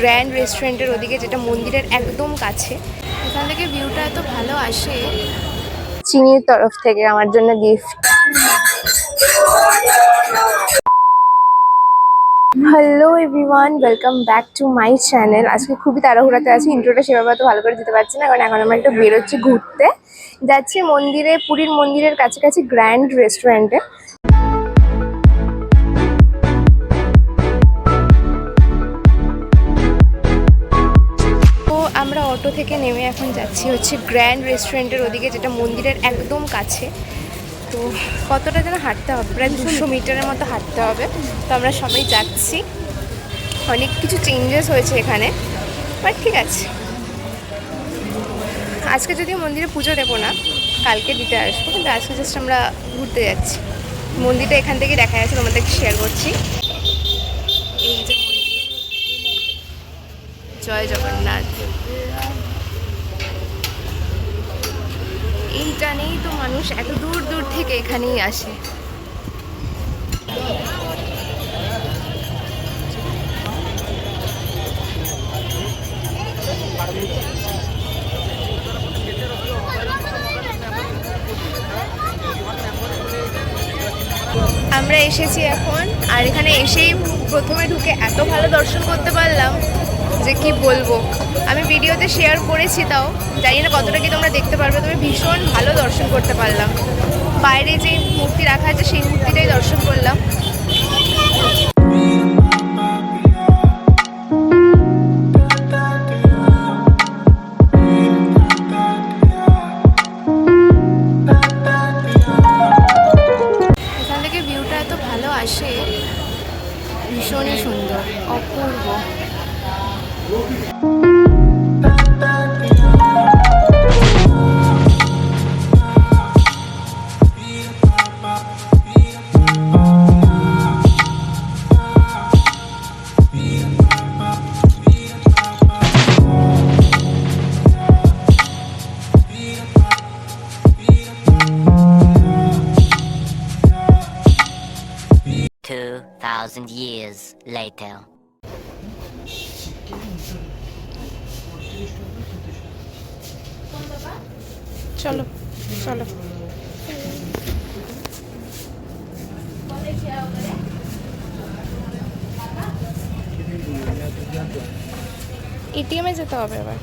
Grand রেস্টুরেন্টের ওদিকে, যেটা মন্দিরের একদম কাছে। এখান থেকে ভিউটা এত ভালো আসে। চিনির তরফ থেকে আমার জন্য gift. Hello everyone, welcome back to my channel. আজকে খুবই তাড়াহুড়াতে আছি, ইন্ট্রোটা সেভাবে তো ভালো করে দিতে পারছি না, কারণ এখন আমরা একটু বেরোচ্ছি ঘুরতে। যাচ্ছি মন্দিরে, পুরীর মন্দিরের কাছাকাছি গ্র্যান্ড রেস্টুরেন্টে। তো আমরা অটো থেকে নেমে এখন যাচ্ছি হচ্ছে গ্র্যান্ড রেস্টুরেন্টের ওদিকে, যেটা মন্দিরের একদম কাছে। তো কতটা যেন হাঁটতে হবে, প্রায় 200 মিটারের মতো হাঁটতে হবে। তো আমরা সবাই যাচ্ছি। অনেক কিছু চেঞ্জেস হয়েছে এখানে, বাট ঠিক আছে। আজকে যদিও মন্দিরে পুজো দেবো না, কালকে দিতে আসবো, কিন্তু আজকে জাস্ট আমরা ঘুরতে যাচ্ছি। মন্দিরটা এখান থেকে দেখা যাচ্ছে, তোমাদেরকে শেয়ার করছি। এই যে মন্দির, জয় জগন্নাথ। এই জানেই তো মানুষ এত দূর দূর থেকে এখানেই আসে। আমরা এসেছি এখন, আর এখানে এসেই প্রথমে ঢুকে এত ভালো দর্শন করতে পারলাম যে কি বলবো। আমি ভিডিওতে শেয়ার করেছি, তাও জানি না কতটা কি তোমরা দেখতে পারবে, তবে ভীষণ ভালো দর্শন করতে পারলাম। বাইরে যে মূর্তি রাখা আছে সেই মূর্তিটাই দর্শন করলাম। এখান থেকে ভিউটা এত ভালো আসে, ভীষণই সুন্দর, অপূর্ব। Thousand years later. চলো চলো। এটিএমে যেতে হবে আবার।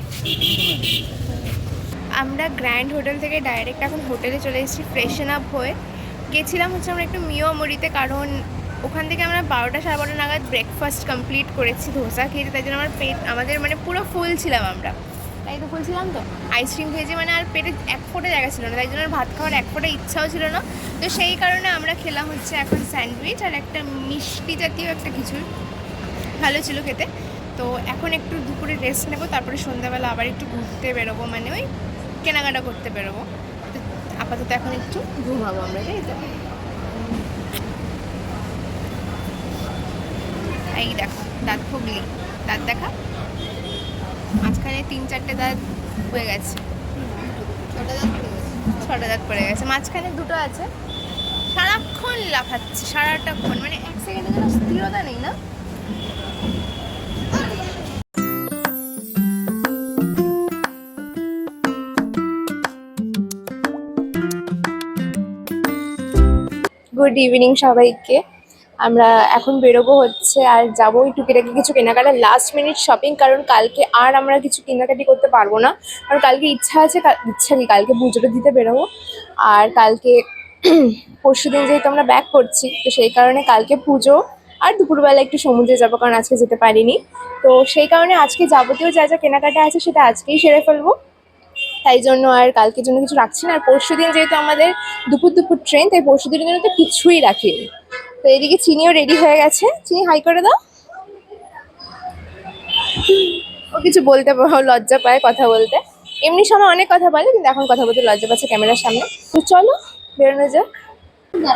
আমরা গ্র্যান্ড হোটেল থেকে ডাইরেক্ট এখন হোটেলে চলে এসেছি ফ্রেশন আপ হয়ে। গেছিলাম হচ্ছে আমরা একটু মিয়োমরিতে, কারণ ওখান থেকে আমরা 12টা সাড়ে 12টা নাগাদ ব্রেকফাস্ট কমপ্লিট করেছি ধোসা খেয়েছি, তাই জন্য আমাদের মানে পুরো ফুল ছিলাম আমরা। তাই তো ফুল ছিলাম, তো আইসক্রিম খেয়েছি, মানে আর পেটে এক ফোঁটা জায়গা ছিল না, তাই জন্য ভাত খাওয়ার এক ফোঁটা ইচ্ছাও ছিল না। তো সেই কারণে আমরা খেলাম হচ্ছে এখন স্যান্ডউইচ আর একটা মিষ্টি জাতীয় একটা কিছু, ভালো ছিল খেতে। তো এখন একটু দুপুরে রেস্ট নেবো, তারপরে সন্ধ্যাবেলা আবার একটু ঘুরতে বেরোবো, মানে ওই কেনাকাটা করতে বেরোবো। তো আপাতত এখন একটু ঘুমাবো আমরা, তাই তো। এই দেখো দাঁত ফুগলি, দাঁত দেখা, মাঝখানে 3-4টে দাঁত হয়ে গেছে, 6টা দাঁত পড়ে গেছে, মাঝখানে 2টো আছে। সারাক্ষণ লাফাচ্ছে, সারাটাক্ষণ, মানে এক সেকেন্ডে যেন স্থিরতা নেই না। গুড ইভিনিং সবাইকে। আমরা এখন বেরোবো হচ্ছে, আর যাবো ওই টুকিটাকি কিছু কেনাকাটা, লাস্ট মিনিট শপিং, কারণ কালকে আর আমরা কিছু কেনাকাটি করতে পারবো না। কারণ কালকে ইচ্ছা কি কালকে পুজোটা দিতে বেরোবো, আর কালকে পরশুদিন যেহেতু আমরা ব্যাক করছি, তো সেই কারণে কালকে পুজো, আর দুপুরবেলা একটু সমুদ্রে যাবো, কারণ আজকে যেতে পারিনি। তো সেই কারণে আজকে যাবতীয় যা যা কেনাকাটা আছে সেটা আজকেই সেরে ফেলবো, তাই জন্য আর কালকের জন্য কিছু রাখছি না। আর পরশুদিন যেহেতু আমাদের দুপুর ট্রেন, তাই পরশুদিনের জন্য তো কিছুই রাখিনি। তো এদিকে চিনিও রেডি হয়ে গেছে। চিনি হাই করে দাও। ও কিছু বলতে লজ্জা পায় কথা বলতে, এমনি সময় অনেক কথা বলে, কিন্তু এখন কথা বলতে লজ্জা পাচ্ছে ক্যামেরার সামনে। তো চলো বেরোনো যাক।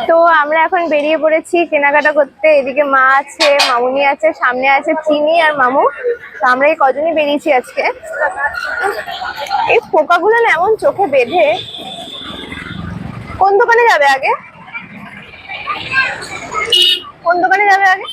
তো আমরা এখন বেরিয়ে পড়েছি কেনাকাটা করতে। এদিকে মা আছে, মামুনি আছে, সামনে আছে চিনি আর মামু। তো আমরা এই কজনই বেরিয়েছি আজকে। এই পোকাগুলো না এমন চোখে বেঁধে। কোন দোকানে যাবে আগে? কোন দোকানে যাবে আগে?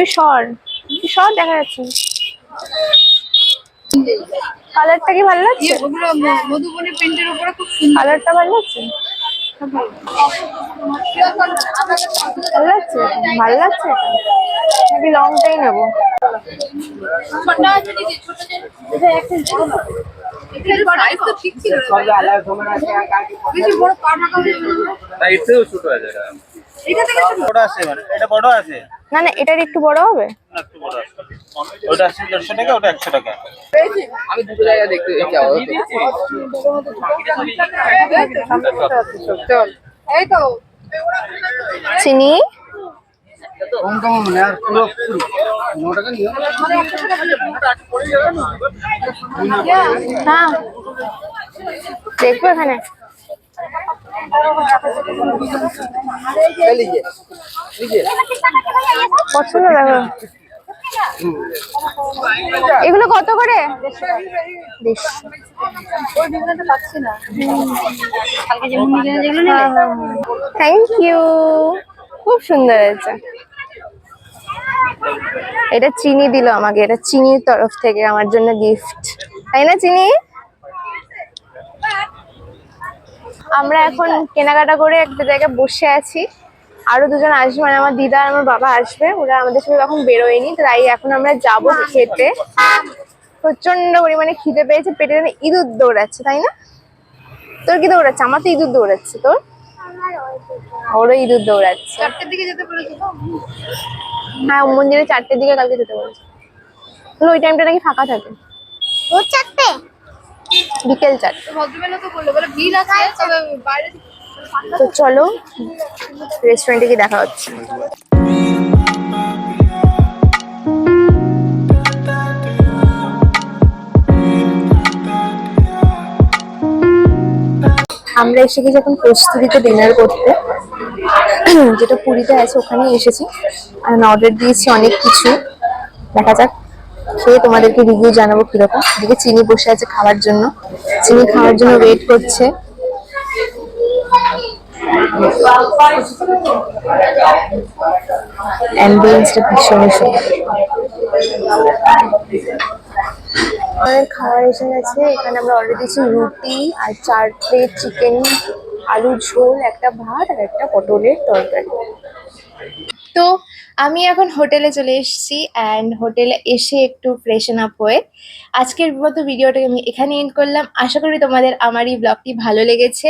তুই সর, দেখা যাচ্ছে না। কালারটা কি ভালো লাগছে? মধুবনী প্রিন্টের উপরে খুব সুন্দর। কালারটা ভালো লাগছে? ভালো লাগছে? ভালো লাগছে এটা? নাকি লংটাই নেবো? ছোট আছে নাকি? ছোট যে এটা একটা এটার সাইজ তো ঠিক ছিল রে ভাই। বেশি বড় পা ঢাকা হয়ে গেল না? না এর থেকেও ছোট আছে এটা। এটা থেকে ছোট। বড় আছে মানে এটা বড় আছে না না, এটার একটু বড় হবে। না একটু বড় আছে। ওটা আছে 150 টাকা ওটা 100 টাকা। আমি দুটো জায়গা দেখতে যাবো। চল এই তো চিনি কম কম মানে আর পুরো 9 টাকা নিও। মানে 100 টাকা দিলে মোটা পড়ে যাবে না। হ্যাঁ দেখবো এখানে। এই লিজিয়ে লিজিয়ে পছন্দ দেখো। এগুলো কত করে? 150। ওই ডিজাইনটা পাচ্ছি না। কালকে যেমন ডিজাইন যেগুলো নিলে থ্যাংক ইউ, খুব সুন্দর হয়েছে। এটা চিনি দিল আমাকে, এটা চিনির তরফ থেকে আমার জন্য গিফট, তাই না চিনি? আমরা এখন কেনাকাটা করে একটা জায়গায় বসে আছি, আরো দুজন আসবে, মানে আমার দিদা আর আমার বাবা আসবে, ওরা আমাদের সাথে তখন বেরোয়নি, তাই এখন আমরা যাবো খেতে। প্রচন্ড পরিমাণে খিদে পেয়েছে, পেটে যেন ইঁদুর দৌড়াচ্ছে, তাই না? তোর কি দৌড়াচ্ছে? আমার তো ইঁদুর দৌড়াচ্ছে। তোর? ওরও ইঁদুর দৌড়াচ্ছে। 4টার দিকে যেতে বলেছো তো? হ্যাঁ, মন্দিরে 4টের দিকে কালকে যেতে বলেছে। ওই টাইমটা নাকি ফাঁকা থাকে। ও 4টে? বিকেল 4টে। ভদ্রবেলা তো বললো বলে ভিড় আছে তবে বাইরে তো চলো রেস্টুরেন্টে গিয়ে দেখা হচ্ছে। আমরা এসে গেছি এখন প্রস্তুতিতে ডিনার করতে, যেটা পুরীতে আছে ওখানেই এসেছি। আর অর্ডার দিয়েছি অনেক কিছু, দেখা যাক খেয়ে তোমাদেরকে রিভিউ জানাবো কিরকম। এদিকে চিনি বসে আছে খাওয়ার জন্য, চিনি খাওয়ার জন্য ওয়েট করছে। অ্যাম্বিয়েন্সটা ভীষণই সুন্দর। আমাদের খাবার এসে গেছে, এখানে আমরা অর্ডার দিয়েছি রুটি আর 4 প্লেট চিকেন, আলু ঝোল, একটা ভাত আর একটা পটলের তরকারি। তো আমি এখন হোটেলে চলে এসেছি, অ্যান্ড হোটেলে এসে একটু ফ্রেশন আপ হয়ে আজকের মতো ভিডিওটাকে আমি এখানে এন্ড করলাম। আশা করি তোমাদের আমার এই ব্লগটি ভালো লেগেছে।